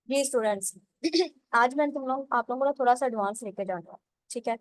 जी students, आज मैं तुम लोग आप लोगों को ना थोड़ा सा एडवांस लेके जाऊंगा। ठीक है।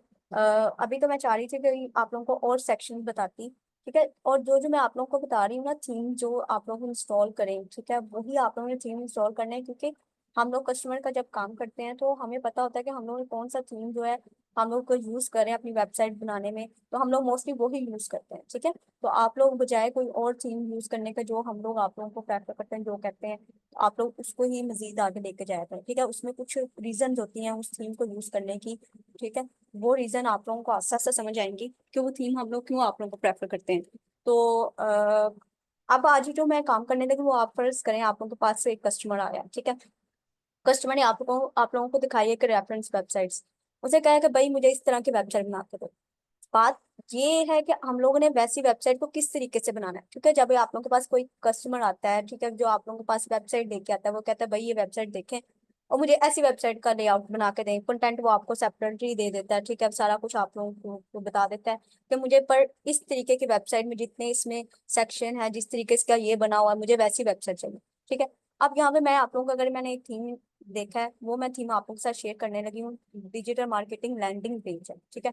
अभी तो मैं चाह रही थी कि आप लोगों को और सेक्शन बताती। ठीक है। और जो जो मैं आप लोगों को बता रही हूँ ना, थीम जो आप लोग इंस्टॉल करें, ठीक है, वही आप लोगों ने थीम इंस्टॉल करना है। क्योंकि हम लोग कस्टमर का जब काम करते हैं तो हमें पता होता है कि हम लोग ने कौन सा थीम जो है हम लोग को यूज करें अपनी वेबसाइट बनाने में, तो हम लोग मोस्टली वही यूज करते हैं। ठीक है। तो आप लोग बजाय कोई और थीम यूज करने का जो हम लोग आप लोगों को प्रेफर करते हैं, जो कहते हैं, आप लोग उसको ही मजीद आगे लेके जाया करें। ठीक है। उसमें कुछ रीजन होती हैं उस थीम को यूज करने की। ठीक है। वो रीजन आप लोगों को आस्ते आस्ते समझ आएंगी कि वो थीम हम लोग क्यों आप लोगों को प्रेफर करते हैं। तो अब आज जो मैं काम करने लगी वो आप फर्ज करें आप लोगों के पास से एक कस्टमर आया। ठीक है। कस्टमर ने आप लोगों को दिखाई है कि रेफरेंस वेबसाइट्स, उसे कहा कि भाई मुझे इस तरह की वेबसाइट बना के दो। बात ये है कि हम लोगों ने वैसी वेबसाइट को किस तरीके से बनाना है। क्योंकि जब आप लोगों के पास कोई कस्टमर आता है, ठीक है, जो आप लोगों के पास वेबसाइट देख आता है, वो कहता है भाई ये वेबसाइट देखें और मुझे ऐसी वेबसाइट का लेआउट बना के दें, कंटेंट वो आपको सेपरेटली दे देता है। ठीक है। सारा कुछ आप लोगों को बता देता है कि मुझे पर इस तरीके की वेबसाइट में जितने इसमें सेक्शन है, जिस तरीके से का ये बना हुआ है, मुझे वैसी वेबसाइट चाहिए। ठीक है। अब यहाँ पे मैं आप लोगों को, अगर मैंने एक थीम देखा है, वो मैं थीम आप लोगों के साथ शेयर करने लगी हूँ। डिजिटल मार्केटिंग लैंडिंग पेज है। ठीक है।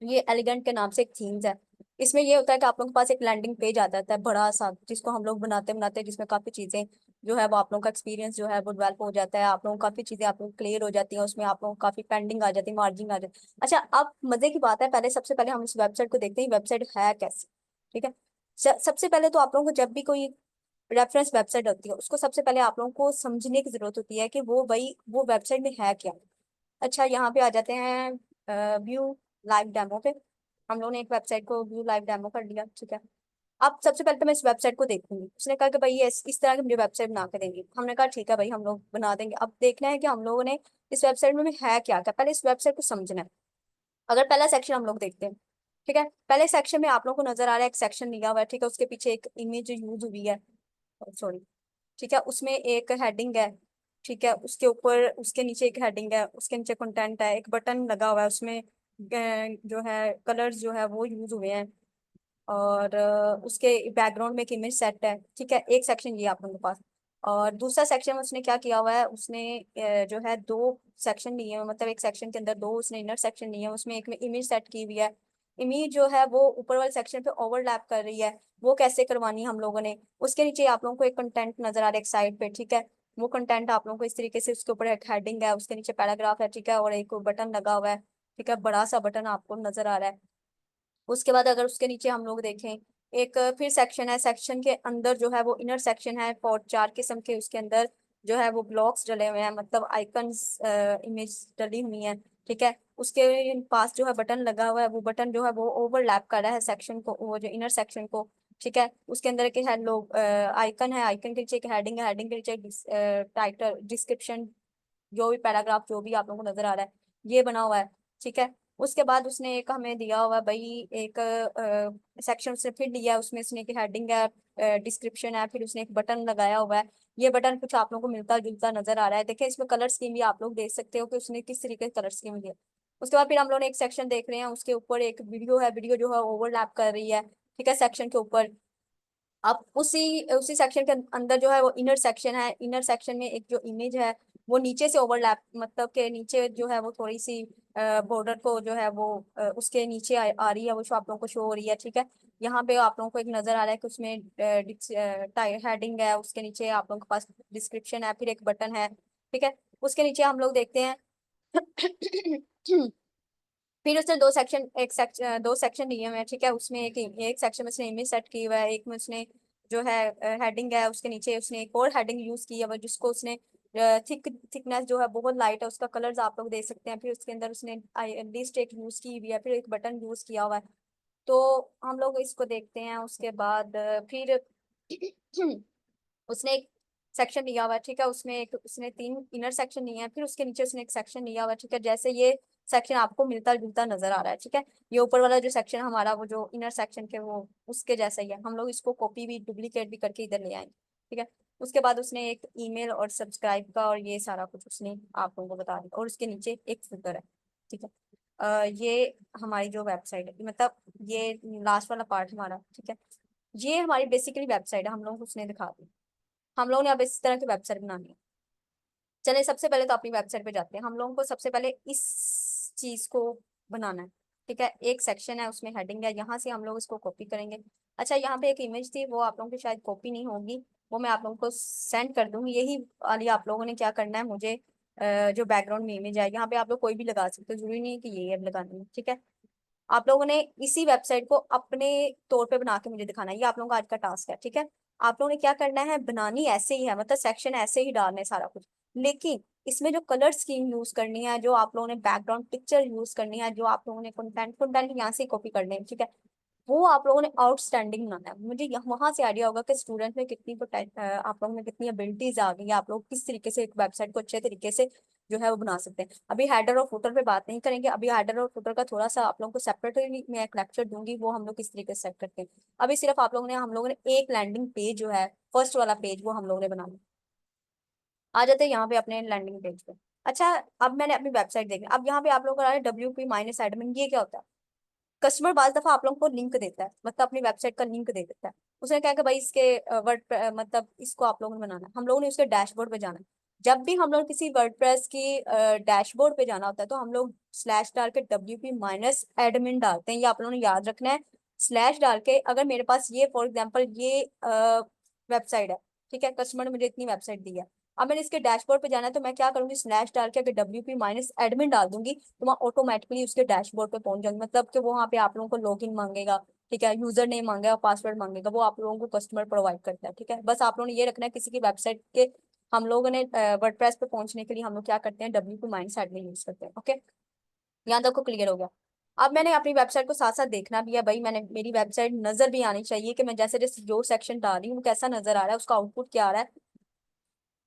ये एलिगेंट के नाम से एक थीम्स है। इसमें ये होता है कि आप लोगों के पास एक लैंडिंग पेज आ जाता है बड़ा सा, जिसको हम लोग बनाते बनाते जिसमें काफी चीजें जो है वो आप लोगों का एक्सपीरियंस जो है वो डेवलप हो जाता है। आप लोगों को काफी चीजें आप लोग क्लियर हो जाती हैं, उसमें आप लोगों को काफी पेंडिंग आ जाती है, मार्जिन आ जाती है। अच्छा, अब मजे की बात है, पहले सबसे पहले हम इस वेबसाइट को देखते हैं वेबसाइट है कैसी। ठीक है। सबसे पहले तो आप लोगों को जब भी कोई रेफरेंस वेबसाइट होती है, उसको सबसे पहले आप लोगों को समझने की जरूरत होती है कि वो भाई वो वेबसाइट में है क्या। अच्छा, यहाँ पे आ जाते हैं व्यू लाइव डेमो पे। हम लोगों ने एक वेबसाइट को व्यू लाइव डेमो कर लिया। ठीक है। अब सबसे पहले तो मैं इस वेबसाइट को देखूंगी। उसने कहा कि भाई ये इस तरह की मुझे वेबसाइट बना के देंगे। हमने कहा ठीक है भाई, हम लोग बना देंगे। अब देखना है कि हम लोगों ने इस वेबसाइट में है क्या क्या, पहले इस वेबसाइट को समझना है। अगर पहला सेक्शन हम लोग देखते हैं, ठीक है, पहले सेक्शन में आप लोगों को नजर आ रहा है एक सेक्शन लिया हुआ है। ठीक है। उसके पीछे एक इमेज यूज हुई है, सॉरी। ठीक है। उसमें एक हेडिंग है। ठीक है। उसके ऊपर उसके नीचे एक हेडिंग है, उसके नीचे कंटेंट है, एक बटन लगा हुआ है, उसमें जो है कलर्स जो है वो यूज हुए हैं। और उसके बैकग्राउंड में एक इमेज सेट है। ठीक है। एक सेक्शन ये आप लोगों के पास। और दूसरा सेक्शन में उसने क्या किया हुआ है, उसने जो है दो सेक्शन लिए हैं, मतलब एक सेक्शन के अंदर दो उसने इनर सेक्शन लिए हैं। उसमें एक में इमेज सेट की हुई है। इमेज जो है वो ऊपर वाले सेक्शन पे ओवरलैप कर रही है, वो कैसे करवानी है हम लोगों ने। उसके नीचे आप लोगों को एक कंटेंट नजर आ रहा है एक साइड पे। ठीक है। वो कंटेंट आप लोगों को इस तरीके से, उसके ऊपर एक हेडिंग है, उसके नीचे पैराग्राफ है। ठीक है। और एक बटन लगा हुआ है। ठीक है। बड़ा सा बटन आपको नजर आ रहा है। उसके बाद अगर उसके नीचे हम लोग देखें, एक फिर सेक्शन है। सेक्शन के अंदर जो है वो इनर सेक्शन है, और चार किस्म के उसके अंदर जो है वो ब्लॉक्स डले हुए हैं, मतलब आइकन्स इमेज डली हुई हैं। ठीक है। उसके पास जो है बटन लगा हुआ है, वो बटन जो है वो ओवरलैप कर रहा है सेक्शन को, वो जो इनर सेक्शन को। ठीक है। उसके अंदर के है लोग आइकन है, आइकन के नीचे एक हेडिंग है, हेडिंग के नीचे टाइटल डिस्क्रिप्शन, जो भी पैराग्राफ जो भी आप लोगों को नजर आ रहा है, ये बना हुआ है। ठीक है। उसके बाद उसने एक हमें दिया हुआ है भाई एक सेक्शन उसने फिर लिया है, उसमें उसने एक हेडिंग है, डिस्क्रिप्शन है, फिर उसने एक बटन लगाया हुआ है। ये बटन कुछ आप लोगों को मिलता जुलता नजर आ रहा है। देखिए इसमें कलर स्कीम भी आप लोग देख सकते हो कि उसने किस तरीके से कलर स्कीम दिया। उसके बाद फिर हम लोग ने एक सेक्शन देख रहे हैं, उसके ऊपर एक वीडियो है, वीडियो जो है ओवरलैप कर रही है। ठीक है। सेक्शन के ऊपर अब उसी उसी सेक्शन के अंदर जो है वो इनर सेक्शन है। इनर सेक्शन में एक जो इमेज है वो नीचे से ओवरलैप, मतलब के नीचे जो है वो थोड़ी सी बॉर्डर को जो है वो उसके नीचे आ रही है, वो जो आप लोगों को शो हो रही है। ठीक है। यहाँ पे आप लोगों को एक नजर आ रहा है कि उसमें हेडिंग है, उसके नीचे आप लोगों के पास डिस्क्रिप्शन है, फिर एक बटन है। ठीक है। उसके नीचे हम लोग देखते हैं फिर उसने दो सेक्शन दिए हुए हैं। ठीक है। उसमें एक सेक्शन में उसने इमेज सेट की हुआ है, एक में उसने जो है हेडिंग है, उसके नीचे उसने एक और हेडिंग यूज की है, जिसको उसने थिकनेस जो है बहुत लाइट है, उसका कलर्स आप लोग देख सकते हैं। फिर उसके अंदर उसने लिस्ट एक यूज की हुई है, फिर एक बटन यूज किया हुआ है। तो हम लोग इसको देखते हैं। उसके बाद फिर उसने एक सेक्शन लिया हुआ है। ठीक है। उसमें एक उसने तीन इनर सेक्शन लिए हैं, फिर उसके नीचे उसने एक सेक्शन लिया हुआ है। ठीक है। जैसे ये सेक्शन आपको मिलता जुलता नजर आ रहा है। ठीक है। ये ऊपर वाला जो सेक्शन हमारा वो जो इनर सेक्शन के वो उसके जैसा ही है। हम लोग इसको कॉपी भी डुप्लीकेट भी करके इधर ले आएंगे। ठीक है। उसके बाद उसने एक ईमेल और सब्सक्राइब का और ये सारा कुछ उसने आप लोगों को बता दिया, और उसके नीचे एक फिगर है। ठीक है। ये हमारी जो वेबसाइट है, मतलब ये लास्ट वाला पार्ट हमारा। ठीक है। ये हमारी बेसिकली वेबसाइट है, हम लोग उसने दिखा दी। हम लोगों ने अब इस तरह की वेबसाइट बनानी है। चले सबसे पहले तो अपनी वेबसाइट पे जाते हैं। हम लोगों को सबसे पहले इस चीज को बनाना है, ठीक है। एक सेक्शन है, उसमें हेडिंग है, यहाँ से हम लोग इसको कॉपी करेंगे। अच्छा, यहाँ पे एक इमेज थी, वो आप लोगों की शायद कॉपी नहीं होगी, वो मैं आप लोगों को सेंड कर दूंगी। यही वाली आप लोगों ने क्या करना है, मुझे जो बैकग्राउंड में इमेज है, यहाँ पे आप लोग कोई भी लगा सकते हो, जरूरी नहीं है कि ये अब लगानी है, ठीक है। आप लोगों ने इसी वेबसाइट को अपने तौर पे बना के मुझे दिखाना है, ये आप लोगों का आज का टास्क है, ठीक है। आप लोगों ने क्या करना है, बनानी ऐसे ही है, मतलब सेक्शन ऐसे ही डालने सारा कुछ, लेकिन इसमें जो कलर स्कीम यूज करनी है, जो आप लोगों ने बैकग्राउंड पिक्चर यूज करनी है, जो आप लोगों ने कंटेंट कंटेंट यहाँ से कॉपी करने हैं, ठीक है, वो आप लोगों ने आउटस्टैंडिंग बनाना है। मुझे वहां से आइडिया होगा कि स्टूडेंट में कितनी आप लोगों में कितनी एबिलिटीज आ गई है, आप लोग किस तरीके से एक वेबसाइट को अच्छे तरीके से जो है वो बना सकते हैं। अभी हेडर और फुटर पे बात नहीं करेंगे, अभी हेडर और फुटर का थोड़ा सा आप लोगों को सेपरेटली मैं एक लेक्चर दूंगी, वो हम लोग किस तरीके से सेट करते हैं। अभी सिर्फ हम लोगों ने एक लैंडिंग पेज जो है, फर्स्ट वाला पेज, वो हम लोगों ने बनाना। आ जाते हैं यहाँ पे अपने लैंडिंग पेज पे। अच्छा, अब मैंने अपनी वेबसाइट देखी, अब यहाँ पे आप लोगों का WP-admin, ये क्या होता है। कस्टमर बाज दफा आप लोगों को लिंक देता है, मतलब अपनी वेबसाइट का लिंक दे देता है। उसने कहा कि भाई इसके वर्ड, मतलब इसको आप लोगों ने बनाना है, हम लोगों ने उसके डैशबोर्ड पे जाना है। जब भी हम लोग किसी वर्डप्रेस की डैशबोर्ड पे जाना होता है, तो हम लोग स्लैश डाल के WP-admin डालते हैं, ये आप लोगों ने याद रखना है। स्लैश डाल के, अगर मेरे पास ये फॉर एग्जाम्पल ये वेबसाइट है, ठीक है, कस्टमर ने मुझे इतनी वेबसाइट दी है, अब मैंने इसके डैशबोर्ड पे जाना है, तो मैं क्या करूंगी, स्लैश डाल के अगर WP-admin डाल दूंगी, तो वहाँ ऑटोमेटिकली उसके डैशबोर्ड पे पहुंच जाऊंगी, मतलब कि वो वहाँ पे आप लोगों को लॉगिन मांगेगा, ठीक है, यूजर नेम मांगेगा, पासवर्ड मांगेगा, वो आप लोगों को कस्टमर प्रोवाइड करता है, ठीक है। बस आप लोगों ने ये रखना है, किसी की वेबसाइट के हम लोगों ने वर्डप्रेस पे पहुंचने के लिए हम लोग क्या करते हैं, WP-admin यूज करते हैं, ओके। यहाँ तक को क्लियर हो गया। अब मैंने अपनी वेबसाइट को साथ साथ देखना भी है भाई, मैंने मेरी वेबसाइट नजर भी आनी चाहिए कि मैं जैसे जैसे जो सेक्शन डाल रही हूँ वो कैसा नजर आ रहा है, उसका आउटपुट क्या आ रहा है,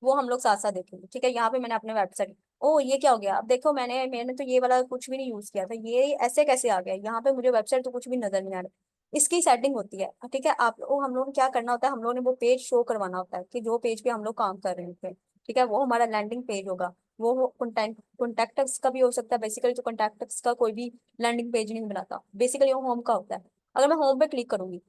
वो हम लोग साथ साथ देखेंगे, ठीक है। यहाँ पे मैंने अपने वेबसाइट, ओ ये क्या हो गया, अब देखो मैंने मैंने तो ये वाला कुछ भी नहीं यूज किया था, ये ऐसे कैसे आ गया, यहाँ पे मुझे वेबसाइट तो कुछ भी नजर नहीं आ रहा। इसकी सेटिंग होती है, ठीक है। आप लोग हम लोग ने क्या करना होता है, हम लोग ने वो पेज शो करवाना होता है कि जो पेज पे हम लोग काम कर रहे हैं, ठीक है, वो हमारा लैंडिंग पेज होगा। वो कॉन्टैक्ट्स का भी हो सकता है, बेसिकली तो कॉन्टैक्ट्स का कोई भी लैंडिंग पेज नहीं बनाता, बेसिकली वो होम का होता है। अगर मैं होम पे क्लिक करूंगी,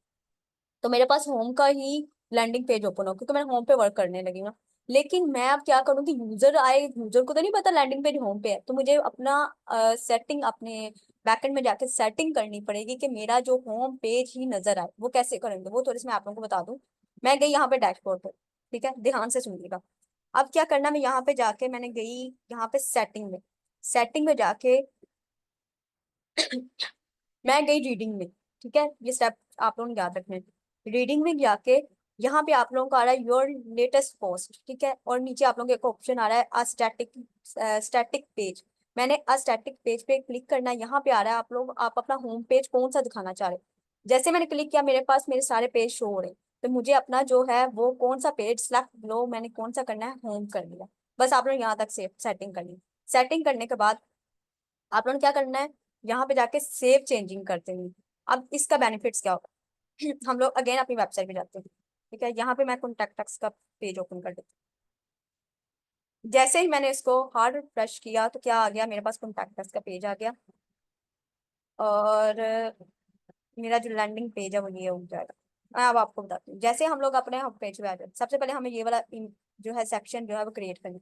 तो मेरे पास होम का ही लैंडिंग पेज ओपन हो, क्योंकि मैं होम पे वर्क करने लगी हूँ। लेकिन मैं अब क्या करूँ कि यूजर आए, यूजर को तो नहीं पता लैंडिंग पेज होम पे है, तो मुझे अपना सेटिंग अपने बैकएंड में जाके सेटिंग करनी पड़ेगी कि मेरा जो होम पेज ही नजर आए। वो कैसे करेंगे, वो थोड़ी सी मैं आप लोगों को बता दूं। मैं गई यहाँ पे डैशबोर्ड पे, ठीक है, ध्यान से सुनिएगा। अब क्या करना, मैं यहाँ पे जाके मैंने गई यहाँ पे सेटिंग में जाके मैं गई रीडिंग में, ठीक है, ये स्टेप आप लोगों ने याद रखने हैं। रीडिंग में जाके यहाँ पे आप लोगों को आ रहा है योर लेटेस्ट पोस्ट, ठीक है, और नीचे आप लोगों को एक ऑप्शन आ रहा है स्टैटिक पेज। मैंने स्टैटिक पेज पे क्लिक करना है, यहाँ पे आ रहा है आप अपना होम पेज कौन सा दिखाना चाह रहे हैं। जैसे मैंने क्लिक किया, मेरे पास मेरे सारे पेज शो हो रहे हैं, तो मुझे अपना जो है वो कौन सा पेज सेलेक्ट लो, मैंने कौन सा करना है, होम कर लिया। बस आप लोग यहाँ तक सेटिंग करनी है। सेटिंग करने के बाद आप लोगों ने क्या करना है, यहाँ पे जाके सेव चेंजिंग करते हैं। अब इसका बेनिफिट्स क्या होगा हम लोग अगेन अपनी वेबसाइट पे जाते हैं, ठीक है, यहाँ पे मैं कॉन्टैक्ट्स का पेज ओपन कर देती हूँ। जैसे ही मैंने इसको हार्ड रिफ्रेश किया, तो क्या आ गया, मेरे पास कॉन्टैक्ट्स का पेज आ गया, और मेरा जो लैंडिंग पेज है वो ये हो जाएगा। मैं अब आपको बताती हूँ, जैसे हम लोग अपने होम पेज पे आ जाते, सबसे पहले हमें ये वाला जो है सेक्शन जो है वो क्रिएट करना है।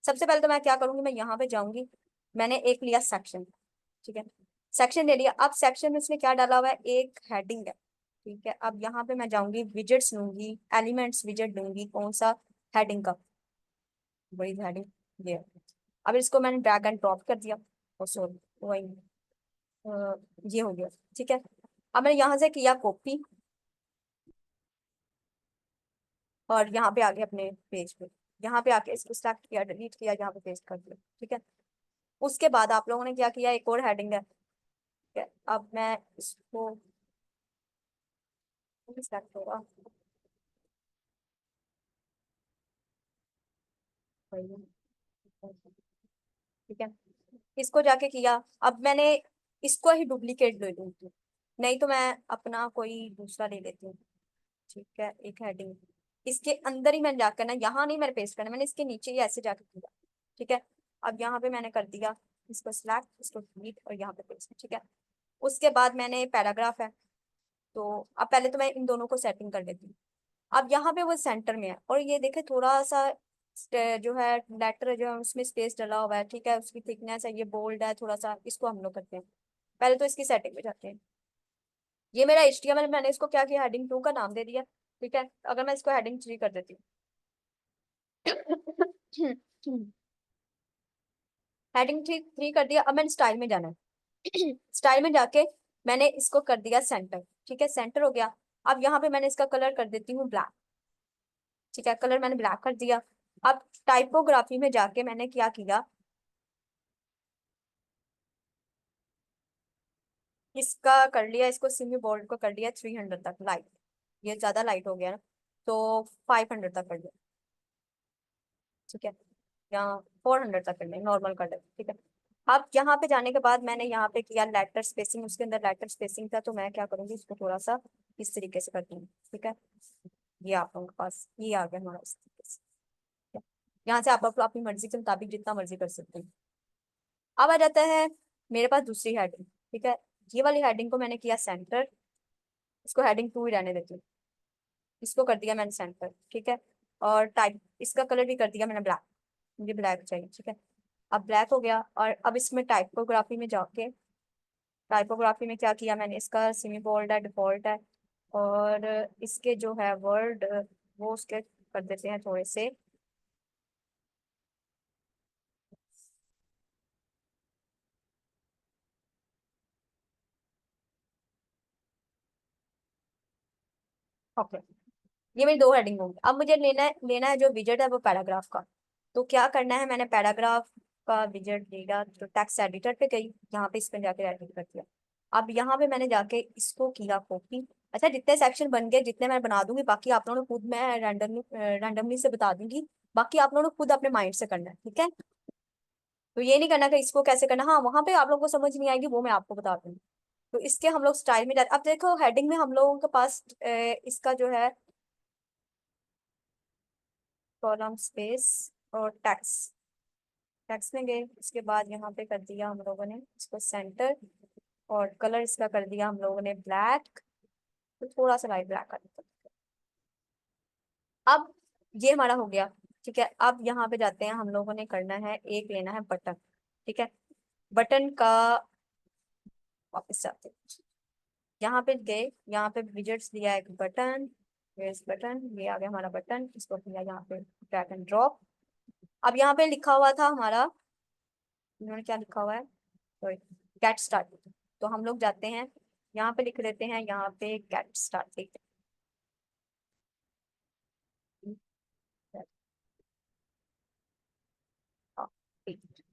सबसे पहले तो मैं क्या करूंगी, मैं यहाँ पे जाऊंगी, मैंने एक लिया सेक्शन, ठीक है, सेक्शन ले लिया। अब सेक्शन में इसने क्या डाला हुआ है, एक हेडिंग है, ठीक है। अब यहाँ पे मैं जाऊंगी, विजेट्स लूंगी, एलिमेंट्स विजेट लूंगी, कौन सा, हेडिंग का, वही हेडिंग, ये है। अब इसको मैंने ड्रैग एंड ड्रॉप कर दिया, और सॉरी वही ये हो गया, ठीक है। अब मैंने यहाँ से किया कॉपी, और यहाँ पे आगे अपने पेज पे, यहाँ पे आके इसको सिलेक्ट किया, डिलीट किया, यहाँ पे पेस्ट कर दिया, ठीक है। उसके बाद आप लोगों ने क्या किया, एक और हेडिंग है, ठीक है। अब मैं इसको सिलेक्ट होगा, ठीक है, इसको जाके किया। अब मैंने इसको ही डुप्लीकेट ले लूंगी, नहीं तो मैं अपना कोई दूसरा ले लेती हूँ, ठीक है, एक हेडिंग इसके अंदर ही मैंने जाकर ना, यहाँ नहीं मैंने पेस्ट करना, मैंने इसके नीचे ही ऐसे जाके किया, ठीक है। अब यहाँ पे मैंने कर दिया, इसको सिलेक्ट, इसको डिलीट, और यहाँ पे पेस्ट, ठीक है। उसके बाद मैंने पैराग्राफ है, तो अब पहले तो मैं इन दोनों को सेटिंग कर लेती हूँ। अब यहाँ पे वो सेंटर में है, और ये देखे थोड़ा सा जो है लेटर जो है उसमें स्पेस डला हुआ है, ठीक है, उसकी थिकनेस है, ये बोल्ड है थोड़ा सा, इसको हम लोग करते हैं। पहले तो इसकी सेटिंग में जाते हैं। ये मेरा HTML, मैंने इसको क्या किया, हेडिंग 2 का नाम दे दिया। ठीक है, अगर मैं इसको हेडिंग 3 कर देती हूँ हेडिंग थ्री थ्री कर दिया। अब मैंने स्टाइल में जाना है। स्टाइल में जाके मैंने इसको कर दिया सेंटर। ठीक है, सेंटर हो गया। अब यहाँ पे मैंने इसका कलर कर देती हूँ ब्लैक। ठीक है, कलर मैंने ब्लैक कर दिया। अब टाइपोग्राफी में जाके मैंने क्या किया, इसका कर लिया, इसको सेमी बोल्ड को कर लिया 300 तक लाइट। ये ज्यादा लाइट हो गया ना, तो 500 तक कर लिया। ठीक है, यहाँ 400 तक कर लिया नॉर्मल कलर। ठीक है, अब यहाँ पे जाने के बाद मैंने यहाँ पे किया लेटर स्पेसिंग, उसके अंदर लेटर स्पेसिंग था, तो मैं क्या करूंगी, इसको थोड़ा सा इस तरीके से करती हूँ। ठीक है, ये आप लोगों के पास ये आ गया हमारा इस तरीके से। ठीक है? यहाँ से आप लोग अपनी मर्जी के मुताबिक जितना मर्जी कर सकते हैं। अब आ जाता है मेरे पास दूसरी हेडिंग। ठीक है, ये वाली हेडिंग को मैंने किया सेंटर, इसको हेडिंग 2 ही रहने देती हूँ। इसको कर दिया मैंने सेंटर। ठीक है, और टाइप इसका कलर भी कर दिया मैंने ब्लैक, मुझे ब्लैक चाहिए। ठीक है, अब ब्लैक हो गया। और अब इसमें टाइपोग्राफी में जाके, टाइपोग्राफी में क्या किया मैंने, इसका सेमी बोल्ड है, डिफॉल्ट है, और इसके जो है वर्ड वो उसके कर देते हैं थोड़े से। ओके, ये मेरी 2 हेडिंग होंगी। अब मुझे लेना है जो विजेट है वो पैराग्राफ का। तो क्या करना है, मैंने पैराग्राफ का विजेट लिया, तो टेक्स्ट एडिटर पे गई, यहाँ पे इस पे जाके एडिट कर दिया। अब यहाँ पे मैंने जाके इसको किया कॉपी। अच्छा, जितने सेक्शन बन गए जितने मैं बना दूंगी, बाकी आप लोगों ने खुद, मैं रैंडमली से बता दूंगी, बाकी आप लोगों ने खुद अपने माइंड से करना है। ठीक है, तो ये नहीं करना कि इसको कैसे करना, हाँ वहां पे आप लोगों को समझ नहीं आएगी, वो मैं आपको बता दूंगी। तो इसके हम लोग स्टाइल में जाते, अब देखो हेडिंग में हम लोगों के पास इसका जो है कॉलम स्पेस और टैक्स, टैक्स में गए, उसके बाद यहाँ पे कर दिया हम लोगों ने इसको सेंटर, और कलर इसका कर दिया हम लोगों ने ब्लैक, तो थोड़ा सा लाइट ब्लैक कर दिया। अब ये हमारा हो गया। ठीक है, अब यहाँ पे जाते हैं, हम लोगों ने करना है, एक लेना है बटन। ठीक है, बटन का वापस जाते हैं, यहाँ पे गए, यहाँ पे विजेट्स दिया एक बटन, बटन, ये आ गया हमारा बटन, इसको किया यहाँ पे ड्रैग एंड ड्रॉप। अब यहाँ पे लिखा हुआ था हमारा, इन्होंने क्या लिखा हुआ है, सॉरी, गेट स्टार्टेड। तो हम लोग जाते हैं, यहाँ पे लिख लेते हैं, यहाँ पे गेट स्टार्टेड।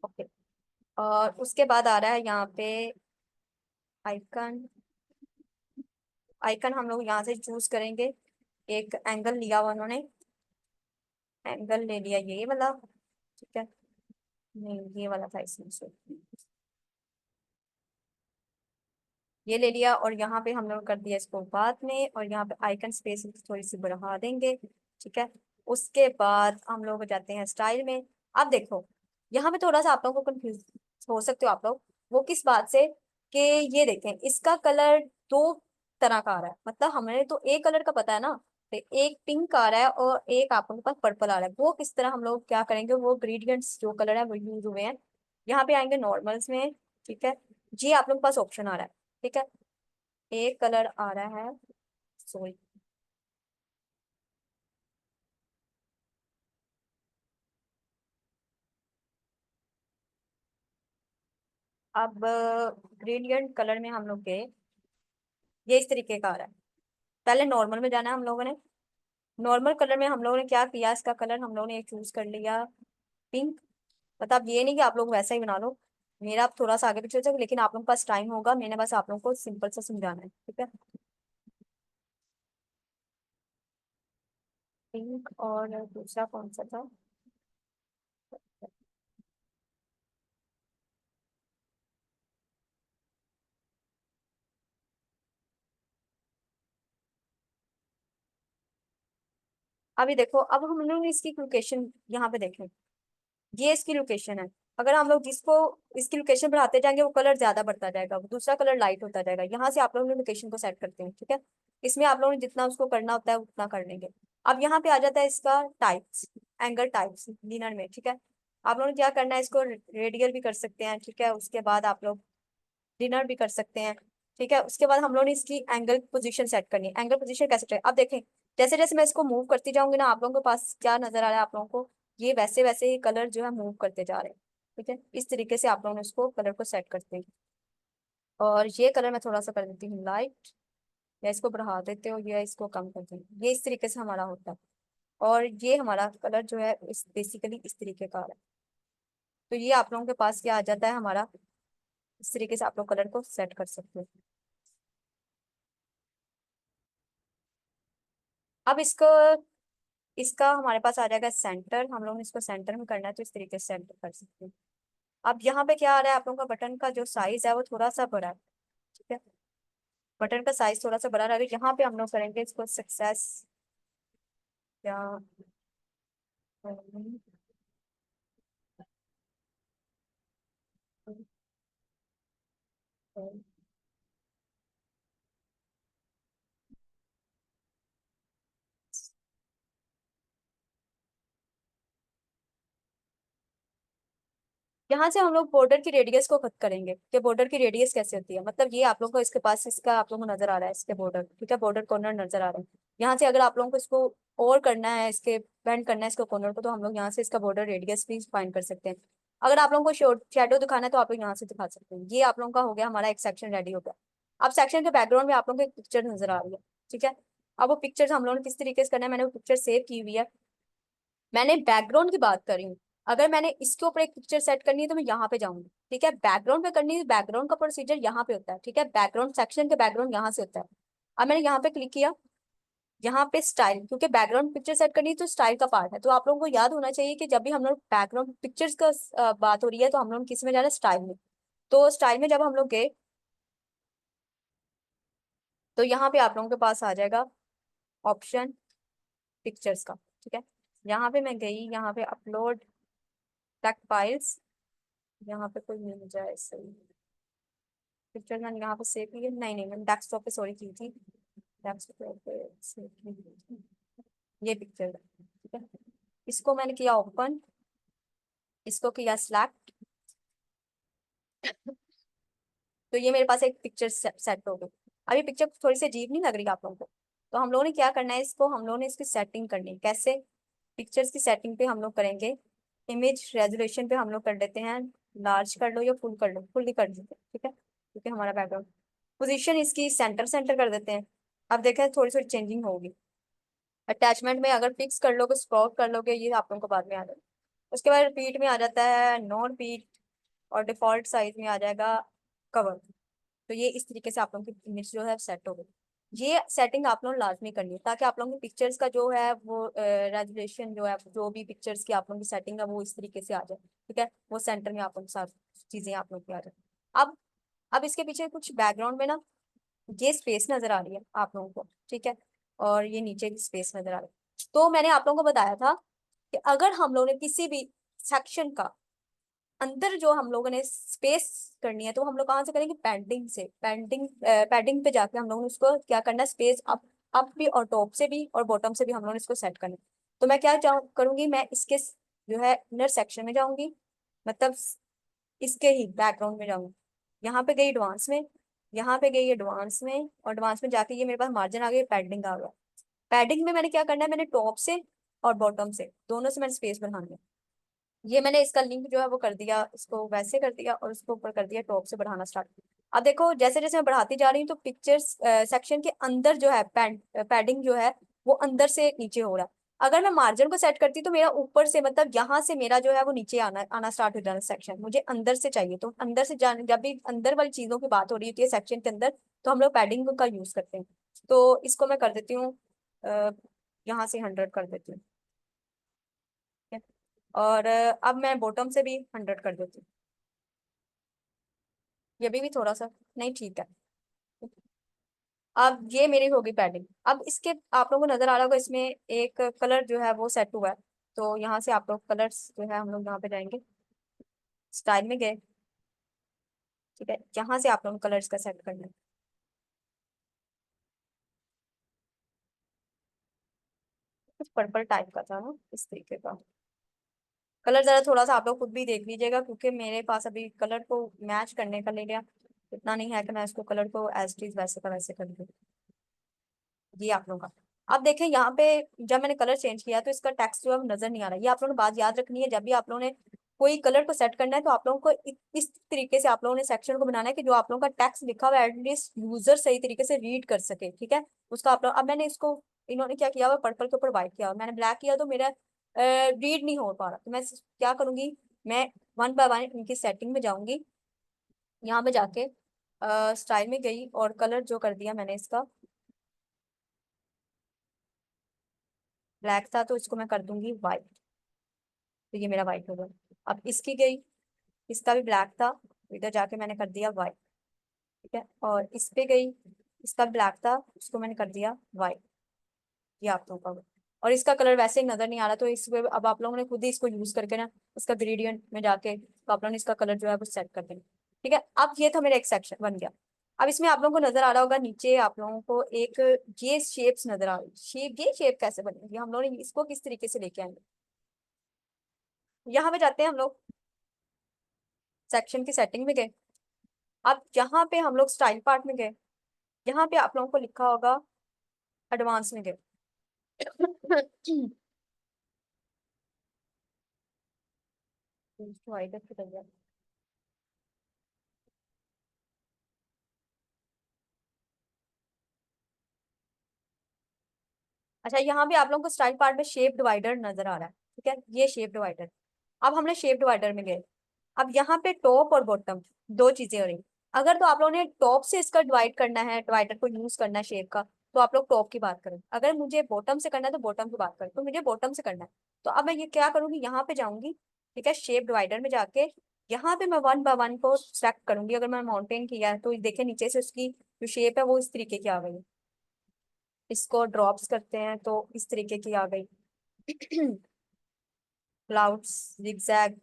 ओके, और उसके बाद आ रहा है यहाँ पे आइकन। आइकन हम लोग यहाँ से चूज करेंगे, एक एंगल लिया हुआ उन्होंने, एंगल ले लिया ये वाला। ठीक है, नहीं ये वाला था इसमें से, ये ले लिया, और यहाँ पे हम लोग कर दिया इसको बाद में, और यहाँ पे आइकन स्पेस थोड़ी सी बढ़ा देंगे। ठीक है, उसके बाद हम लोग जाते हैं स्टाइल में। अब देखो, यहाँ पे थोड़ा सा आप लोगों को कंफ्यूज हो सकते हो आप लोग, वो किस बात से, कि ये देखें इसका कलर 2 तरह का आ रहा है, मतलब हमें तो एक कलर का पता है ना, तो एक पिंक आ रहा है और एक आप लोगों के पास पर्पल आ रहा है, वो किस तरह हम लोग क्या करेंगे, वो ग्रेडियंट्स जो कलर है वो यूज हुए हैं, यहाँ पे आएंगे नॉर्मल्स में। ठीक है, जी आप लोगों के पास ऑप्शन आ रहा है। ठीक है, एक कलर आ रहा है, सॉरी, अब ग्रेडियंट कलर में हम लोग गए, ये इस तरीके का आ रहा है। पहले नॉर्मल में जाना है हम लोगों ने, नॉर्मल कलर में हम लोगों ने क्या किया, इसका कलर हम लोगों ने चूज कर लिया पिंक। मतलब ये नहीं कि आप लोग वैसा ही बना लो, मेरा अब थोड़ा सा आगे पीछे हो जाएगा, लेकिन आप लोगों के पास टाइम होगा, मैंने बस आप लोगों को सिंपल सा समझाना है। ठीक है, पिंक, और दूसरा कौन सा था, अभी देखो, अब हम लोग ने इसकी लोकेशन यहाँ पे देखें, ये इसकी लोकेशन है। अगर हम लोग जिसको इसकी लोकेशन बढ़ाते जाएंगे वो कलर ज्यादा बढ़ता जाएगा, वो दूसरा कलर लाइट होता जाएगा, यहाँ से आप लोगों ने लोकेशन को सेट करते हैं। ठीक है, इसमें आप लोगों ने जितना उसको करना होता है उतना कर लेंगे। अब यहाँ पे आ जाता है इसका टाइप्स, एंगल टाइप्स लिनर में, ठीक है। आप लोगों ने क्या करना है, इसको रेडियल भी कर सकते हैं, ठीक है। उसके बाद आप लोग डिनर भी कर सकते हैं, ठीक है। उसके बाद हम लोग ने इसकी एंगल पोजीशन सेट करनी है। एंगल पोजीशन कैसे करें, अब देखें, जैसे जैसे मैं इसको मूव करती जाऊंगी ना, आप लोगों के पास क्या नजर आ रहा है आप लोगों को, ये वैसे वैसे ही कलर जो है मूव करते जा रहे हैं, ठीक है। इस तरीके से आप लोगों ने उसको कलर को सेट करते हैं। और ये कलर मैं थोड़ा सा कर देती हूँ लाइट, या इसको बढ़ा देते हो या इसको कम कर देते हैं, ये इस तरीके से हमारा होता है। और ये हमारा कलर जो है इस बेसिकली इस तरीके का है। तो ये आप लोगों के पास क्या आ जाता है हमारा, इस तरीके से आप लोग कलर को सेट कर सकते हो। अब इसको, इसका हमारे पास आ जाएगा सेंटर, हम लोग ने इसको सेंटर में करना है, तो इस तरीके से सेंटर कर सकते हैं। अब यहाँ पे क्या आ रहा है, आप लोगों का बटन का जो साइज है वो थोड़ा सा बड़ा है, ठीक है। बटन का साइज थोड़ा सा बड़ा रहेगा, यहाँ पे हम लोग करेंगे इसको सक्सेस या यहाँ से हम लोग बॉर्डर की रेडियस को खत्म करेंगे कि बॉर्डर की रेडियस कैसे होती है। मतलब ये आप लोगों को इसके पास इसका आप लोगों को नजर आ रहा है, इसके बॉर्डर, ठीक है, बॉर्डर कॉर्नर नजर आ रहा है। यहाँ से अगर आप लोगों को इसको और करना है, इसके बेंड करना है इसको कॉर्नर को, तो हम लोग यहाँ से इसका बॉर्डर रेडियस भी फाइंड कर सकते हैं। अगर आप लोगों को शॉर्ट शेडो दिखाना है तो आप लोग यहाँ से दिखा सकते हैं। ये आप लोगों का हो गया, हमारा एक सेक्शन रेडी हो गया। अब सेक्शन के बैकग्राउंड में आप लोगों को एक पिक्चर नजर आ रही है, ठीक है। अब वो पिक्चर हम लोगों ने किस तरीके से करना है, मैंने वो पिक्चर सेव की हुई है। मैंने बैकग्राउंड की बात करी हूँ। अगर मैंने इसके ऊपर एक पिक्चर सेट करनी है तो मैं यहाँ पे जाऊंगी, ठीक है। बैकग्राउंड पे करनी है, बैकग्राउंड का प्रोसीजर यहाँ पे होता है, ठीक है। बैकग्राउंड सेक्शन के बैकग्राउंड यहाँ से होता है। अब मैंने यहाँ पे क्लिक किया, यहाँ पे स्टाइल, क्योंकि बैकग्राउंड पिक्चर सेट करनी है तो स्टाइल का पार्ट है, तो आप लोगों को याद होना चाहिए कि जब भी हम लोग बैकग्राउंड पिक्चर्स का बात हो रही है तो हम लोग किस में जाना है, स्टाइल में। तो स्टाइल में जब हम लोग गए तो यहाँ पे आप लोगों के पास आ जाएगा ऑप्शन पिक्चर्स का, ठीक है। यहाँ पे मैं गई, यहाँ पे अपलोड टेक्स्ट फाइल्स, यहाँ पे कोई मिल जाए सही पिक्चर, मैंने यहाँ पे सेव की है, नहीं नहीं मैंने डेस्कटॉप पे सॉरी की थी, डेस्कटॉप पे सेव की थी। ये पिक्चर है, ठीक है। इसको मैंने किया ओपन, इसको किया सिलेक्ट, तो ये मेरे पास एक पिक्चर सेट हो गई। अब ये पिक्चर थोड़ी सी अजीब नहीं लग रही आप लोगों को, तो हम लोगों ने क्या करना है, इसको हम लोगों ने इसकी सेटिंग करनी है। कैसे, पिक्चर्स की सेटिंग पे हम लोग करेंगे, इमेज रेजोल्यूशन पे हम लोग कर देते हैं, लार्ज कर लो या फुल कर लो, फुल ही कर देते हैं, ठीक है, क्योंकि हमारा बैकग्राउंड। पोजीशन इसकी सेंटर सेंटर कर देते हैं। अब देखें थोड़ी थोड़ी चेंजिंग होगी। अटैचमेंट में अगर फिक्स कर लोगे, स्क्रॉल कर लोगे, ये आप लोगों को बाद में आ जाएगा। उसके बाद रिपीट में आ जाता है नो रिपीट, और डिफॉल्ट साइज में आ जाएगा कवर। तो ये इस तरीके से आप लोगों की इमेज जो है सेट हो गई। ये सेटिंग आप लोगों ने लाजमी करनी है ताकि आप लोगों की पिक्चर्स का जो है वो रेजुलेशन जो है, जो भी पिक्चर्स की आप लोगों की सेटिंग है वो इस तरीके से आ जाए, ठीक है। वो सेंटर में आप लोगों के साथ चीजें आप लोग की आ जाए। अब अब इसके पीछे कुछ बैकग्राउंड में ना ये स्पेस नजर आ रही है आप लोगों को, ठीक है। और ये नीचे भी स्पेस नजर आ रही है। तो मैंने आप लोगों को बताया था कि अगर हम लोगों ने किसी भी सेक्शन का अंदर जो हम लोगों ने स्पेस करनी है, तो हम लोग कहाँ से करेंगे, पैडिंग से। पैडिंग पे जाके हम लोगों ने उसको क्या करना है, स्पेस अप भी और टॉप से भी और बॉटम से भी हम लोगों ने इसको सेट करना है। तो मैं क्या करूंगी, मैं इसके जो है इनर सेक्शन में जाऊंगी, मतलब इसके ही बैकग्राउंड में जाऊंगी। यहाँ पे गई एडवांस में, यहाँ पे गई एडवांस में, और एडवांस में जाके ये मेरे पास मार्जिन आ गई, पैडिंग आ गया। पैडिंग में मैंने क्या करना है, मैंने टॉप से और बॉटम से दोनों से मैंने स्पेस बढ़ानी है। ये मैंने इसका लिंक जो है वो कर दिया, इसको वैसे कर दिया और उसको ऊपर कर दिया, टॉप से बढ़ाना स्टार्ट किया। अब देखो जैसे जैसे मैं बढ़ाती जा रही हूँ तो पिक्चर्स सेक्शन के अंदर जो है पैडिंग जो है वो अंदर से नीचे हो रहा है। अगर मैं मार्जिन को सेट करती तो मेरा ऊपर से, मतलब यहाँ से मेरा जो है वो नीचे आना आना स्टार्ट हो जाना सेक्शन, मुझे अंदर से चाहिए। तो अंदर से जाने, जब भी अंदर वाली चीजों की बात हो रही होती है सेक्शन के अंदर, तो हम लोग पैडिंग का यूज करते हैं। तो इसको मैं कर देती हूँ, यहाँ से 100 कर देती हूँ, ठीक है? और अब मैं बॉटम से भी 100 कर देती हूँ, ये भी थोड़ा सा नहीं, ठीक है। अब ये मेरी होगी पैडिंग। अब इसके आप लोगों को नजर आ रहा होगा इसमें एक कलर जो है वो सेट हुआ है। तो यहाँ से आप लोग कलर्स जो है हम लोग यहाँ पे जाएंगे, स्टाइल में गए, ठीक है। यहाँ से आप लोग कलर्स का सेट करना है। कुछ पर्पल टाइप का था ना, इस तरीके का कलर। जरा थोड़ा सा आप लोग खुद भी देख लीजिएगा, क्योंकि मेरे पास अभी कलर को मैच करने का ले लिया इतना नहीं है कि मैं इसको कलर को एज इट इज वैसे का वैसे कर दूँ। ये आप लोगों का, अब देखें यहाँ पे जब मैंने कलर चेंज किया तो इसका टेक्स्ट जो है वो नजर नहीं आ रहा। ये आप लोगों ने बात याद रखनी है, जब भी आप लोगों ने कोई कलर को सेट करना है तो आप लोगों को इस तरीके से आप लोगों ने सेक्शन को बनाना है कि जो आप लोगों का टेक्स्ट लिखा हुआ है एटलीस्ट यूजर सही तरीके से रीड कर सके, ठीक है। उसका आप लोग, अब मैंने इसको, इन्होंने क्या किया हुआ पर्पल के ऊपर व्हाइट किया हुआ, मैंने ब्लैक किया तो मेरा रीड नहीं हो पा रहा। तो मैं क्या करूंगी, मैं वन बाय वन इनकी सेटिंग में जाऊंगी। यहाँ पे जाके स्टाइल में गई और कलर जो कर दिया मैंने इसका ब्लैक था तो इसको मैं कर दूंगी व्हाइट। तो ये मेरा व्हाइट हो गया। अब इसकी गई, इसका भी ब्लैक था तो इधर जाके मैंने कर दिया व्हाइट, ठीक है। और इस पे गई, इसका ब्लैक था उसको मैंने कर दिया व्हाइट। ये आप लोगों का हुआ। और इसका कलर वैसे ही नजर नहीं आ रहा तो इस अब आप लोगों ने खुद ही इसको यूज करके ना इसका ग्रेडियंट में जाके तो आप लोगों ने इसका कलर जो है वो सेट कर देना, ठीक है। अब ये था मेरा एक सेक्शन बन गया। अब इसमें आप लोगों को नजर आ रहा होगा नीचे आप लोगों को एक ये शेप्स नजर आ रही, शेप, ये शेप कैसे बनेगी, हम लोगों ने इसको किस तरीके से लेके आएंगे। यहाँ पे जाते हैं हम लोग, सेक्शन की सेटिंग में गए। अब यहाँ पे हम लोग स्टाइल पार्ट में गए, यहाँ पे आप लोगों को लिखा होगा एडवांस में गए। अच्छा, यहाँ भी आप लोगों को स्टाइल पार्ट में शेप डिवाइडर नजर आ रहा है, ठीक है, ये शेप डिवाइडर। अब हमने शेप डिवाइडर में गए। अब यहाँ पे टॉप और बॉटम दो चीजें हो रही। अगर तो आप लोगों ने टॉप से इसका डिवाइड करना है, डिवाइडर को यूज करना है शेप का, तो आप लोग टॉप की बात करें। अगर मुझे बॉटम से करना है तो बॉटम की बात करें, तो मुझे बॉटम से करना है। तो अब मैं ये क्या करूंगी, यहाँ पे जाऊंगी, ठीक है, शेप डिवाइडर में जाके यहाँ पे मैं वन बाय वन को सेलेक्ट करूंगी। अगर मैं माउंटेन किया है तो देखिए नीचे से उसकी जो शेप है वो इस तरीके की आ गई। इसको ड्रॉप्स करते हैं तो इस तरीके की आ गई। क्लाउड्स, जिगजैग,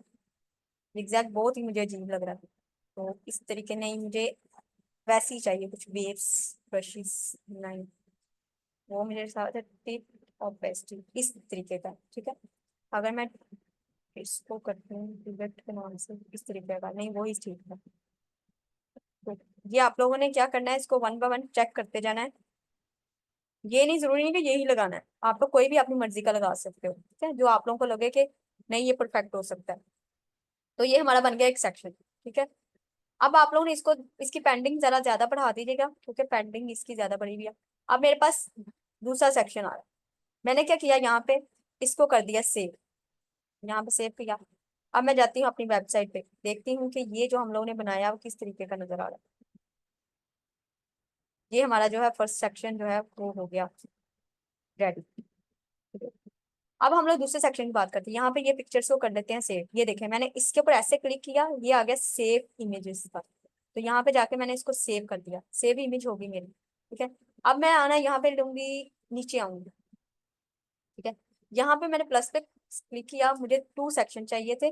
जिगजैग बहुत ही मुझे अजीब लग रहा है, तो इस तरीके नहीं, मुझे वैसी ही चाहिए कुछ वेव्स, ब्रशेस, नहीं, वो मेरे साथ है टिप और पेस्टिंग इस तरीके का, ठीक है। अगर मैं इसको करती हूँ डिवेक्ट के नाम से इस तरीके का, नहीं वो ही ठीक है। तो ये आप लोगों ने क्या करना है, इसको वन बाय वन चेक करते जाना है। ये नहीं जरूरी नहीं कि यही लगाना है, आप लोग कोई भी अपनी मर्जी का लगा सकते हो, ठीक है, जो आप लोगों को लगे कि नहीं ये परफेक्ट हो सकता है। तो ये हमारा बन गया एक सेक्शन, ठीक है। अब आप लोगों ने इसको, इसकी पेंडिंग जरा ज्यादा बढ़ा दीजिएगा क्योंकि पेंडिंग इसकी ज्यादा बढ़ी हुई है। अब मेरे पास दूसरा सेक्शन आ रहा है। मैंने क्या किया, यहाँ पे इसको कर दिया सेव, यहाँ पे सेव किया। अब मैं जाती हूँ अपनी वेबसाइट पे, देखती हूँ कि ये जो हम लोगों ने बनाया वो किस तरीके का नजर आ रहा है। ये हमारा जो है फर्स्ट सेक्शन जो है वो हो गया रेडी। अब हम लोग दूसरे सेक्शन की बात करते हैं। यहाँ पे ये पिक्चर्स को कर लेते हैं सेव। ये देखें मैंने इसके ऊपर ऐसे क्लिक किया, ये आ गया सेव इमेजेस पर। तो यहाँ पे जाके मैंने इसको सेव कर दिया, सेव इमेज होगी मेरी, ठीक है। अब मैं आना यहाँ पे लूंगी, नीचे आऊंगी, ठीक है। यहाँ पे मैंने प्लस पे क्लिक किया, मुझे टू सेक्शन चाहिए थे,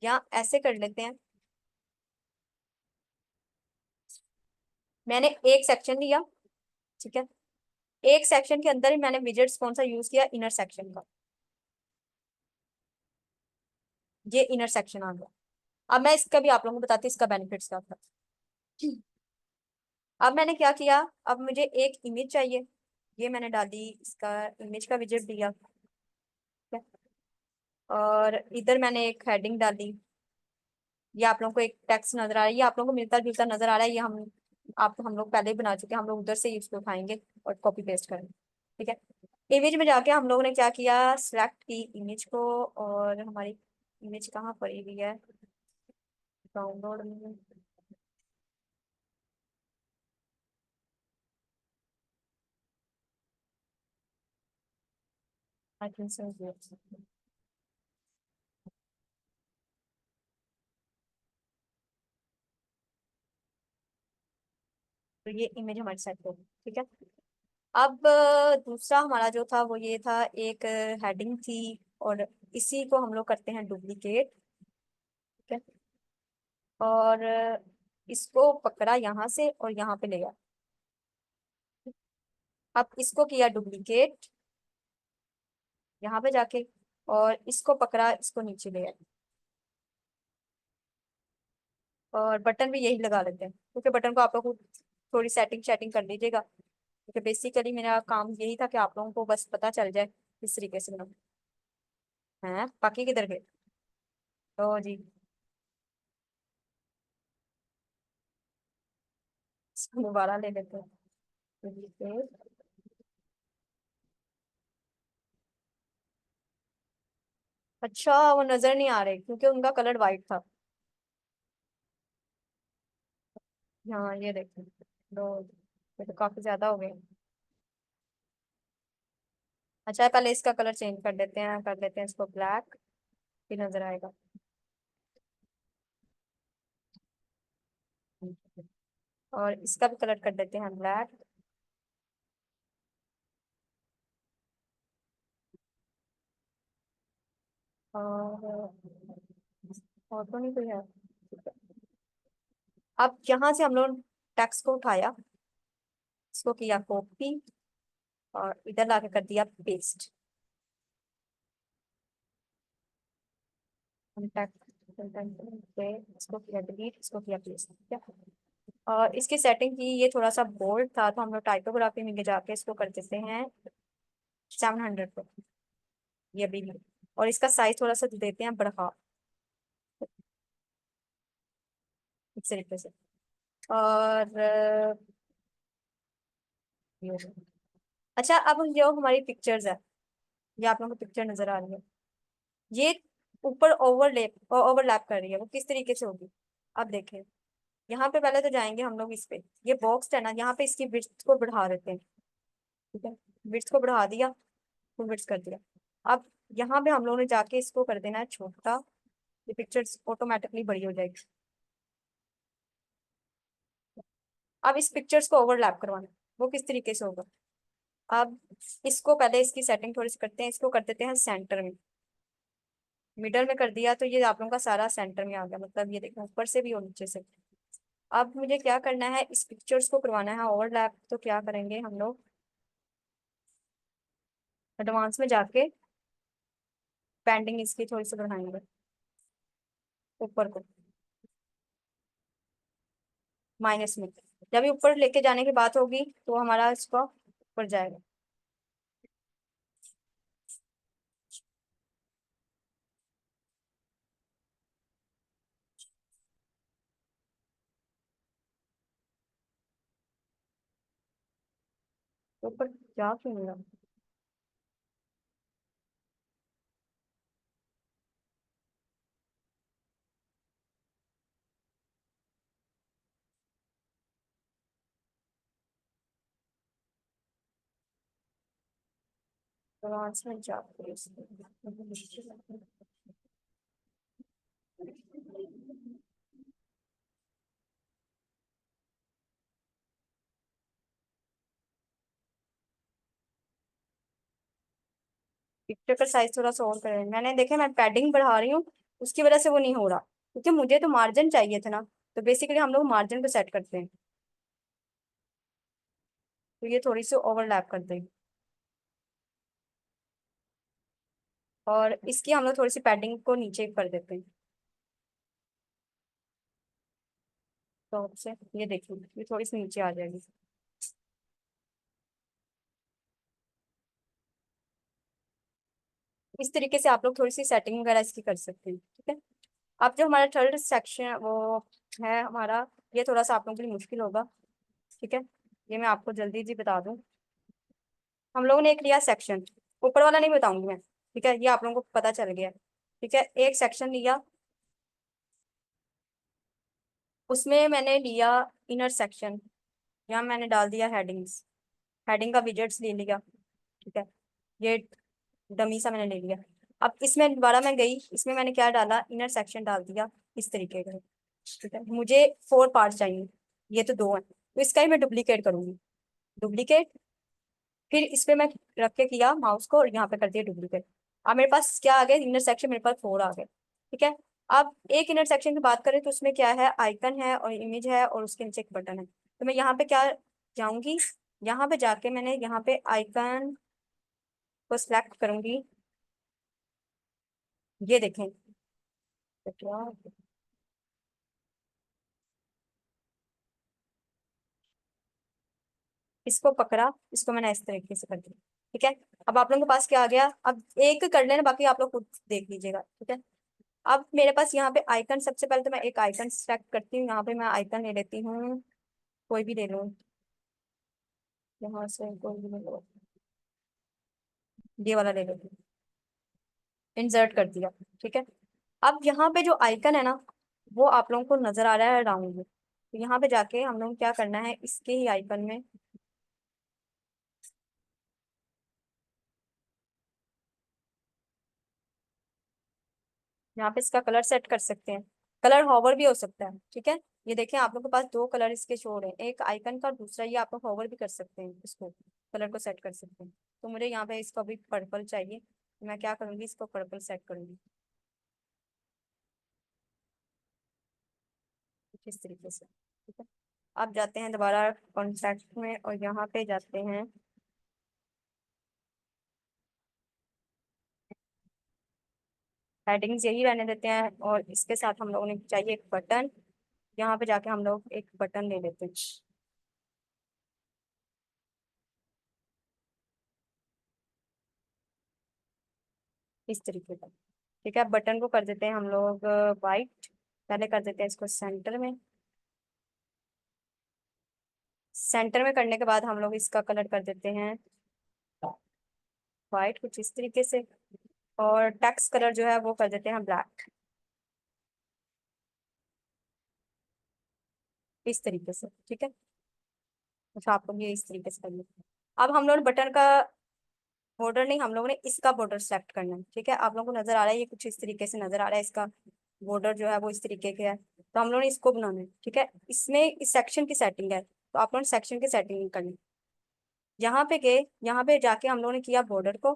यहाँ ऐसे कर लेते हैं। मैंने एक सेक्शन लिया, ठीक है, एक सेक्शन के अंदर ही मैंने विजेट्स कौन सा यूज किया, इनर सेक्शन का। ये इनर सेक्शन आ गया। अब मैं इसका भी आप लोगों को बताती हूँ इसका बेनिफिट्स क्या था। अब मैंने क्या किया, अब मुझे एक इमेज चाहिए, ये मैंने डाली, इसका इमेज का विजेट दिया, ठीक है? और इधर मैंने एक हेडिंग डाली। ये आप लोगों को एक टेक्स्ट नजर आ रहा है, ये आप लोगों को मिलता जुलता नजर आ रहा है, ये हम लोग पहले ही बना चुके हैं, हम लोग उधर से ही इसको उठाएंगे और कॉपी पेस्ट करेंगे, ठीक है। इमेज में जाके हम लोगों ने क्या किया, सिलेक्ट की इमेज को, और हमारी इमेज कहाँ पड़ी हुई है, डाउनलोड में। I think so. तो ये इमेज हमारी सेट होगी, ठीक है। अब दूसरा हमारा जो था वो ये था, एक हेडिंग थी, और इसी को हम लोग करते हैं डुप्लीकेट, ठीक है। और इसको पकड़ा यहाँ से और यहाँ पे ले गया, अब इसको किया डुप्लीकेट यहाँ पे जाके, और इसको पकड़ा, इसको नीचे ले आए, और बटन भी यही लगा लेते हैं, क्योंकि बटन को आप लोग को थोड़ी सेटिंग सेटिंग कर लीजिएगा, क्योंकि बेसिकली मेरा काम यही था कि आप लोगों को बस पता चल जाए किस तरीके से बनाना है। बाकी किधर गए? तो जी, इसको दोबारा ले लेते हैं। Duplicate। अच्छा, वो नजर नहीं आ रहे क्योंकि उनका कलर वाइट था। हाँ ये देखो, दो, ये तो काफी ज्यादा हो गए। अच्छा, पहले इसका कलर चेंज कर देते हैं, कर देते हैं इसको ब्लैक, फिर नजर आएगा। और इसका भी कलर कर देते हैं ब्लैक। और और तो नहीं कोई है। अब यहाँ से हम लोग टेक्स्ट को उठाया, इसको किया कॉपी, और इधर लाके कर दिया पेस्ट। पे इसको किया डिलीट, इसको किया पेस्ट, ठीक है। और इसकी सेटिंग की, ये थोड़ा सा बोल्ड था तो हम लोग टाइपोग्राफी में जाके इसको कर देते हैं 700 पे, ये भी नहीं। और इसका साइज थोड़ा सा देते हैं बढ़ा, इस तरीके से। और ये। अच्छा, अब जो हमारी पिक्चर्स है, ये आप लोगों को पिक्चर नजर आ रही है, ये ऊपर ओवरलैप कर रही है, वो किस तरीके से होगी? अब देखें, यहाँ पे पहले तो जाएंगे हम लोग इस पे, ये बॉक्स है ना, यहाँ पे इसकी विड्थ को बढ़ा देते हैं, ठीक है। विड्थ को बढ़ा दिया, फुल विड्थ कर दिया। अब यहाँ पे हम लोगों ने जाके इसको कर देना है छोटा, ये पिक्चर्स ऑटोमेटिकली बड़ी हो जाएगी। अब इस पिक्चर्स को ओवरलैप करवाना है, वो किस तरीके से होगा? अब इसको पहले इसकी सेटिंग थोड़ी सी करते हैं, इसको कर देते हैं सेंटर में, मिडल में कर दिया तो ये आप लोगों का सारा सेंटर में आ गया, मतलब ये देखो ऊपर से भी और नीचे से। अब मुझे क्या करना है, इस पिक्चर्स को करवाना है ओवरलैप, तो क्या करेंगे हम लोग, एडवांस में जाके पेंडिंग इसकी थोड़ी सी बढ़ाएंगे ऊपर को, माइनस में। जब ये ऊपर लेके जाने की बात होगी तो हमारा इसका ऊपर जाएगा। तो ऊपर जा क्यों नहीं रहा? एडवांस में जाके पिक्चर का साइज थोड़ा सा और करें, मैंने देखे मैं पैडिंग बढ़ा रही हूँ, उसकी वजह से वो नहीं हो रहा, क्योंकि मुझे तो मार्जिन चाहिए था ना। तो बेसिकली हम लोग मार्जिन को सेट करते हैं, तो ये थोड़ी सी ओवरलैप कर देंगे, और इसकी हम लोग थोड़ी सी पैडिंग को नीचे कर देते हैं। तो से ये देखिए, ये थोड़ी सी नीचे आ जाएगी। इस तरीके से आप लोग थोड़ी सी सेटिंग वगैरह इसकी कर सकते हैं, ठीक है। अब जो हमारा थर्ड सेक्शन वो है हमारा, ये थोड़ा सा आप लोगों के लिए मुश्किल होगा, ठीक है। ये मैं आपको जल्दी जी बता दूं, हम लोगों ने एक लिया सेक्शन, ऊपर वाला नहीं बताऊंगी मैं, ठीक है, ये आप लोगों को पता चल गया, ठीक है। एक सेक्शन लिया, उसमें मैंने लिया इनर सेक्शन, यहाँ मैंने डाल दिया हेडिंग्स, हेडिंग का विजेट्स ले लिया, ठीक है। ये डमी सा मैंने ले लिया। अब इसमें दोबारा मैं गई, इसमें मैंने क्या डाला, इनर सेक्शन डाल दिया इस तरीके का, ठीक है। मुझे 4 पार्ट चाहिए, ये तो 2 हैं, तो इसका ही मैं डुप्लीकेट करूंगी, डुप्लीकेट। फिर इस पे मैं रख के किया माउस को, और यहाँ पे कर दिया डुप्लीकेट। अब मेरे पास क्या आ गया, इनर सेक्शन मेरे पास 4 आ गए, ठीक है। अब एक इनर सेक्शन की बात करें तो उसमें क्या है, आइकन है और इमेज है और उसके नीचे एक बटन है, तो मैं यहाँ पे क्या जाऊंगी, यहाँ पे जाके मैंने यहाँ पे आइकन को सिलेक्ट करूंगी। ये देखें, तो क्या, इसको पकड़ा, इसको मैंने इस तरीके से कर दिया। ठीक है, अब आप लोगों के पास क्या आ गया, अब एक कर लेना, बाकी आप लोग खुद देख लीजिएगा। ठीक है, अब मेरे पास यहाँ पे आइकन, सबसे पहले तो मैं एक आइकन सेलेक्ट करती हूँ। यहाँ पे मैं आइकन ले लेती हूँ, कोई भी ले लूँ, यहाँ से कोई भी ले लो, ये वाला ले लेती हूँ। इंसर्ट कर दिया। ठीक है, अब यहाँ पे जो आइकन है ना, वो आप लोगों को नजर आ रहा है राउंड में, तो यहाँ पे जाके हम लोग क्या करना है, इसके ही आइकन में, यहाँ पे इसका कलर सेट कर सकते हैं। कलर हॉवर भी हो सकता है। ठीक है, ये देखें आप लोग के पास दो कलर इसके शो हो रहे हैं, एक आइकन का और दूसरा ये आप लोग हॉवर भी कर सकते हैं, इसको कलर को सेट कर सकते हैं। तो मुझे यहाँ पे इसको अभी पर्पल चाहिए, तो मैं क्या करूंगी, इसको पर्पल सेट करूंगी कुछ इस तरीके से। ठीक है, अब जाते हैं दोबारा कॉन्टैक्ट में और यहाँ पे जाते हैं, हेडिंग्स यही रहने देते हैं, और इसके साथ हम लोगों ने चाहिए एक बटन। यहाँ पे जाके हम लोग एक बटन ले लेते हैं इस तरीके का। ठीक है, बटन को कर देते हैं हम लोग वाइट, पहले कर देते हैं इसको सेंटर में। सेंटर में करने के बाद हम लोग इसका कलर कर देते हैं वाइट कुछ इस तरीके से, और टेक्स्ट कलर जो है वो कर देते हैं ब्लैक इस तरीके से। ठीक है, अच्छा आप लोग ये इस तरीके से करिए। अब हम लोग ने बटन का बॉर्डर नहीं, हम लोगों ने इसका बॉर्डर सेलेक्ट करना है। ठीक है, आप लोगों को नजर आ रहा है, ये कुछ इस तरीके से नजर आ रहा है, इसका बॉर्डर जो है वो इस तरीके के है, तो हम लोगों ने इसको बनाना है। ठीक है, इसमें इस सेक्शन की सेटिंग है, तो आप लोगों ने सेक्शन की सेटिंग करनी है। यहाँ पे गए, यहाँ पे जाके हम लोगों ने किया बॉर्डर को।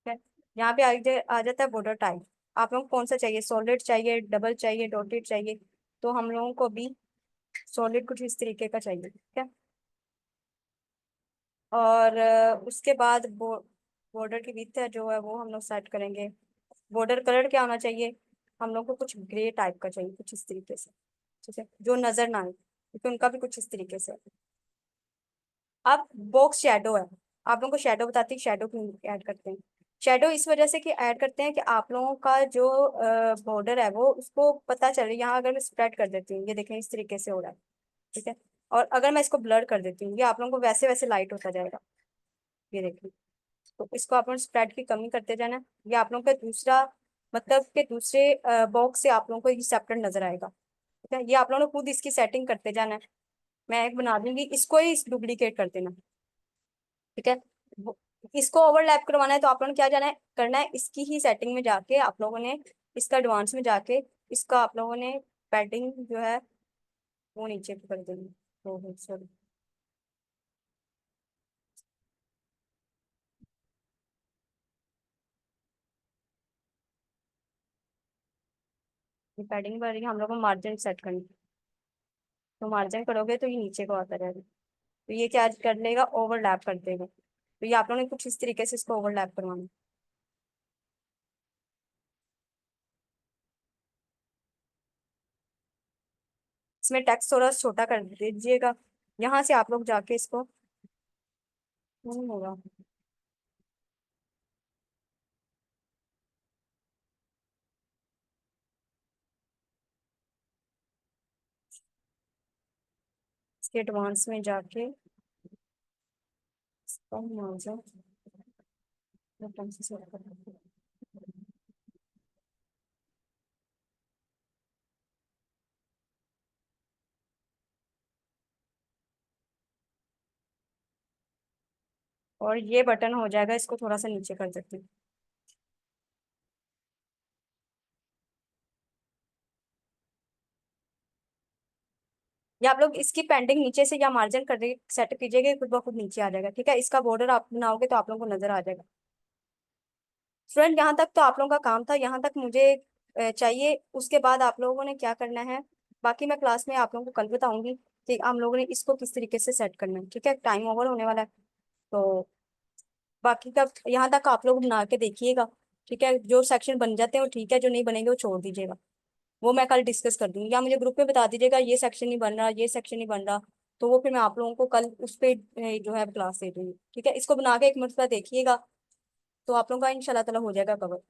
ठीक है, यहाँ पे आ जाता है बॉर्डर टाइप, आप लोगों को कौन सा चाहिए, सॉलिड चाहिए, डबल चाहिए, डॉटेड चाहिए, तो हम लोगों को भी सॉलिड कुछ इस तरीके का चाहिए। ठीक है, और उसके बाद बॉर्डर की विड्थ है जो है वो हम लोग सेट करेंगे। बॉर्डर कलर क्या होना चाहिए, हम लोग को कुछ ग्रे टाइप का चाहिए, कुछ इस तरीके से। ठीक है, जो नजर ना आए, क्योंकि उनका भी कुछ इस तरीके से है। अब बॉक्स शेडो है, आप लोगों को शेडो बताती है, शेडो क्यों ऐड करते हैं। शेडो इस वजह से कि ऐड करते हैं कि आप लोगों का जो बॉर्डर है वो उसको पता चले। यहाँ अगर मैं स्प्रेड कर देती हूँ, ये देखें इस तरीके से हो रहा है। ठीक है, और अगर मैं इसको ब्लर कर देती हूँ, ये आप लोगों को वैसे वैसे लाइट होता जाएगा, ये देखिए। तो इसको आप लोग स्प्रेड की कमी करते जाना, ये आप लोगों का दूसरा, मतलब के दूसरे बॉक्स से आप लोगों को ये सेपरेट नजर आएगा। ठीक है, ये आप लोगों ने खुद इसकी सेटिंग करते जाना है, मैं एक बना दूंगी, इसको ही डुप्लीकेट कर देना। ठीक है, वो- इसको ओवरलैप करवाना है, तो आप लोगों ने क्या जाना है, करना है, इसकी ही सेटिंग में जाके आप लोगों ने, इसका एडवांस में जाके, इसका आप लोगों ने पैडिंग जो है वो नीचे कर देनी। तो सॉरी, ये पैडिंग बढ़ रही है, हम लोग को मार्जिन सेट करनी, तो मार्जिन करोगे तो ये नीचे को आता रहेगा, तो ये क्या कर लेगा, ओवरलैप कर देगा। तो ये आप लोगों ने कुछ इस तरीके से इसको ओवरलैप करवाना है। इसमें टेक्स्ट थोड़ा छोटा कर दीजिएगा, यहाँ से आप लोग जाके इसको, नहीं होगा, इसके एडवांस में जाके इसका मार्जिन बटन से सेट कर देंगे। और ये बटन हो जाएगा, इसको थोड़ा सा नीचे कर देते हैं। या आप लोग इसकी पेंडिंग नीचे से या मार्जिन कर दे सेट कीजिएगा, खुद ब खुद नीचे आ जाएगा। ठीक है, इसका बॉर्डर आप बनाओगे तो आप लोगों को नजर आ जाएगा। स्टूडेंट यहाँ तक तो आप लोगों का काम था, यहाँ तक मुझे चाहिए, उसके बाद आप लोगों ने क्या करना है, बाकी मैं क्लास में आप लोगों को कल बताऊंगी। कि हम लोगों ने इसको किस तरीके से सेट करना है। ठीक है, टाइम ओवर होने वाला है, तो बाकी का यहाँ तक आप लोग बना के देखिएगा। ठीक है, जो सेक्शन बन जाते हैं वो ठीक है, जो नहीं बनेंगे वो छोड़ दीजिएगा। वो मैं कल डिस्कस कर दूंगी, या मुझे ग्रुप में बता दीजिएगा ये सेक्शन नहीं बन रहा, ये सेक्शन नहीं बन रहा, तो वो फिर मैं आप लोगों को कल उस पे जो है क्लास दे दूंगी। ठीक है, इसको बना के एक मरतबा देखिएगा, तो आप लोगों का इंशाल्लाह ताला हो जाएगा कवर।